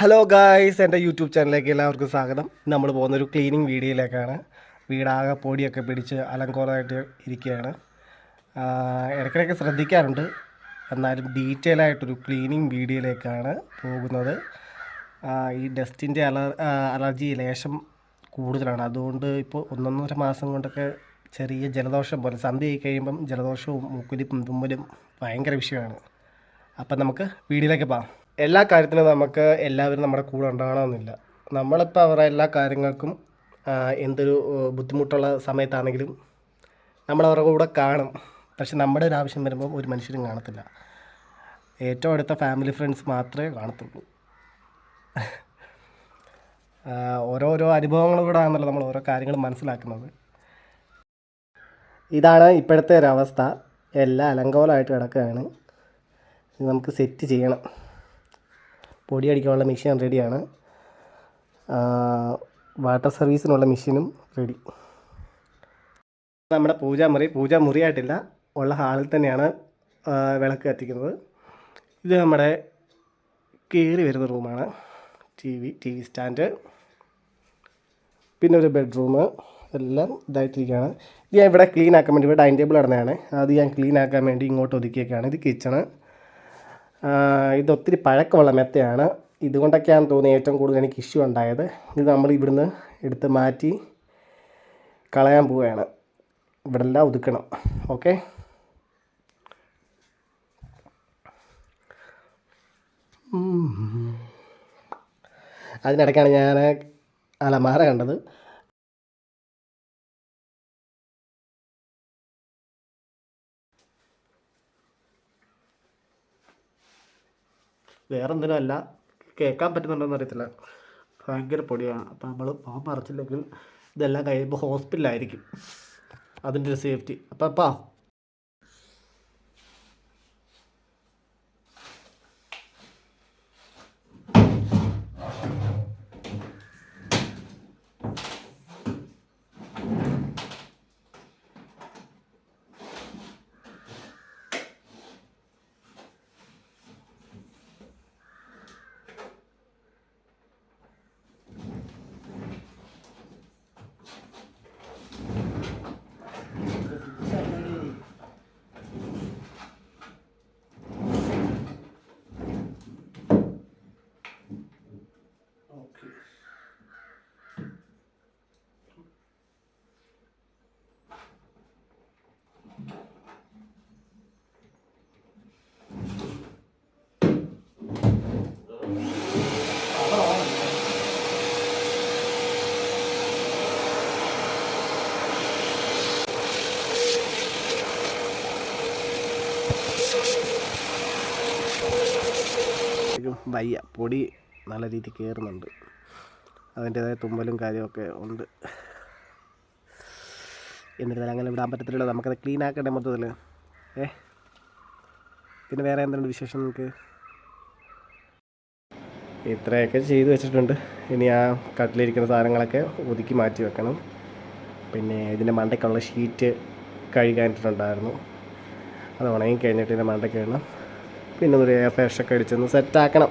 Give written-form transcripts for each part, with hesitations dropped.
Hello guys, എൻ്റെ YouTube ചാനലിലേക്ക് എല്ലാവർക്കും സ്വാഗതം. നമ്മൾ പോകുന്നൊരു ക്ലീനിങ് വീഡിയോയിലേക്കാണ്. വീടാകെ പൊടിയൊക്കെ പിടിച്ച് അലങ്കോലമായിട്ട് ഇരിക്കുകയാണ്. ഇടയ്ക്കിടയ്ക്ക് ശ്രദ്ധിക്കാറുണ്ട്, എന്നാലും ഡീറ്റെയിൽ ആയിട്ടൊരു ക്ലീനിങ് വീഡിയോയിലേക്കാണ് പോകുന്നത്. ഈ ഡസ്റ്റിൻ്റെ അലർജി ലേശം കൂടുതലാണ്. അതുകൊണ്ട് ഇപ്പോൾ 1.5 മാസം കൊണ്ടൊക്കെ ചെറിയ ജലദോഷം പോലെ, സന്ധ്യ ആയി കഴിയുമ്പം ജലദോഷവും മൂക്കുലിപ്പും തുമ്മലും ഭയങ്കര വിഷയമാണ്. അപ്പം നമുക്ക് വീഡിയോയിലേക്ക് പോകാം. എല്ലാ കാര്യത്തിനും നമുക്ക് എല്ലാവരും നമ്മുടെ കൂടെ ഉണ്ടാകണമെന്നില്ല. നമ്മളിപ്പോൾ അവരുടെ എല്ലാ കാര്യങ്ങൾക്കും എന്തൊരു ബുദ്ധിമുട്ടുള്ള സമയത്താണെങ്കിലും നമ്മൾ അവരുടെ കൂടെ കാണും. പക്ഷെ നമ്മുടെ ഒരു ആവശ്യം വരുമ്പോൾ ഒരു മനുഷ്യരും കാണത്തില്ല. ഏറ്റവും അടുത്ത ഫാമിലി ഫ്രണ്ട്സ് മാത്രമേ കാണത്തുള്ളൂ. ഓരോരോ അനുഭവങ്ങളിലൂടെ ആണല്ലോ നമ്മൾ ഓരോ കാര്യങ്ങൾ മനസ്സിലാക്കുന്നത്. ഇതാണ് ഇപ്പോഴത്തെ ഒരവസ്ഥ. എല്ലാം അലങ്കോലമായിട്ട് കിടക്കുകയാണ്. ഇത് നമുക്ക് സെറ്റ് ചെയ്യണം. പൊടി അടിക്കാനുള്ള മെഷീൻ റെഡിയാണ്. വാട്ടർ സർവീസിനുള്ള മെഷീനും റെഡി. നമ്മുടെ പൂജാമുറിയായിട്ടില്ല, ഉള്ള ഹാളിൽ തന്നെയാണ് വിളക്ക് കത്തിക്കുന്നത്. ഇത് നമ്മുടെ കയറി വരുന്ന റൂമാണ്. ടി വി സ്റ്റാൻഡ്, പിന്നെ ഒരു ബെഡ്റൂം, എല്ലാം ഇതായിട്ടിരിക്കുകയാണ്. ഇത് ഞാൻ ഇവിടെ ക്ലീൻ ആക്കാൻ വേണ്ടി, ഇവിടെ ഡൈനിങ് ടേബിൾ നടന്നതാണ്, അത് ഞാൻ ക്ലീൻ ആക്കാൻ വേണ്ടി ഇങ്ങോട്ട് ഒതുക്കിയേക്കാണ്. ഇത് കിച്ചണ്. ഇതൊത്തിരി പഴക്കമുള്ള മെത്തയാണ്. ഇതുകൊണ്ടൊക്കെയാണെന്ന് തോന്നുന്നു ഏറ്റവും കൂടുതൽ എനിക്ക് ഇഷ്യൂ ഉണ്ടായത്. ഇത് നമ്മൾ ഇവിടുന്ന് എടുത്ത് മാറ്റി കളയാൻ പോവുകയാണ്. ഇവിടെ എല്ലാം ഒതുക്കണം. ഓക്കെ, അതിനിടയ്ക്കാണ് ഞാൻ അലമാര കണ്ടത്. വേറെന്തിനും അല്ല, കേൾക്കാൻ പറ്റുന്നുണ്ടോയെന്ന് അറിയത്തില്ല, ഭയങ്കര പൊടിയാണ്. അപ്പോൾ നമ്മൾ പോകാൻ പറിച്ചില്ലെങ്കിൽ ഇതെല്ലാം കഴിയുമ്പോൾ ഹോസ്പിറ്റലായിരിക്കും. അതിൻ്റെ ഒരു സേഫ്റ്റി. അപ്പം വയ്യ, പൊടി നല്ല രീതിയിൽ കയറുന്നുണ്ട്. അതിൻ്റേതായ തുമ്മലും കാര്യമൊക്കെ ഉണ്ട്. എന്നിരുന്നാലും അങ്ങനെ വിടാൻ പറ്റത്തില്ലല്ലോ, നമുക്കത് ക്ലീൻ ആക്കണ്ടേ മൊത്തത്തിൽ. പിന്നെ വേറെ എന്താണ് വിശേഷം? നമുക്ക് ഇത്രയൊക്കെ ചെയ്ത് വെച്ചിട്ടുണ്ട്. ഇനി ആ കട്ടിലിരിക്കുന്ന സാധനങ്ങളൊക്കെ ഒതുക്കി മാറ്റി വെക്കണം. പിന്നെ ഇതിൻ്റെ മണ്ടയ്ക്കുള്ള ഷീറ്റ് കഴുകാനിട്ടുണ്ടായിരുന്നു, അത് ഉണങ്ങി കഴിഞ്ഞിട്ട് ഇതിൻ്റെ മണ്ടയ്ക്ക് വേണം. പിന്നെ ഒരു എയർ ഫ്രഷൊക്കെ അടിച്ചൊന്ന് സെറ്റാക്കണം.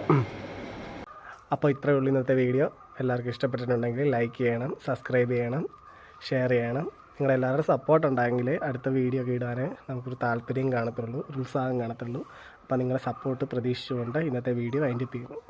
അപ്പോൾ ഇത്രയേ ഉള്ളൂ ഇന്നത്തെ വീഡിയോ. എല്ലാവർക്കും ഇഷ്ടപ്പെട്ടിട്ടുണ്ടെങ്കിൽ ലൈക്ക് ചെയ്യണം, സബ്സ്ക്രൈബ് ചെയ്യണം, ഷെയർ ചെയ്യണം. നിങ്ങളെല്ലാവരും സപ്പോർട്ട് ഉണ്ടെങ്കിൽ അടുത്ത വീഡിയോ ഒക്കെ ഇടാൻ നമുക്കൊരു താല്പര്യം കാണത്തുള്ളൂ, ഒരു ഉത്സാഹം കാണത്തുള്ളൂ. അപ്പോൾ നിങ്ങളുടെ സപ്പോർട്ട് പ്രതീക്ഷിച്ചുകൊണ്ട് ഇന്നത്തെ വീഡിയോ വൈൻഡപ്പ് ചെയ്യുന്നു.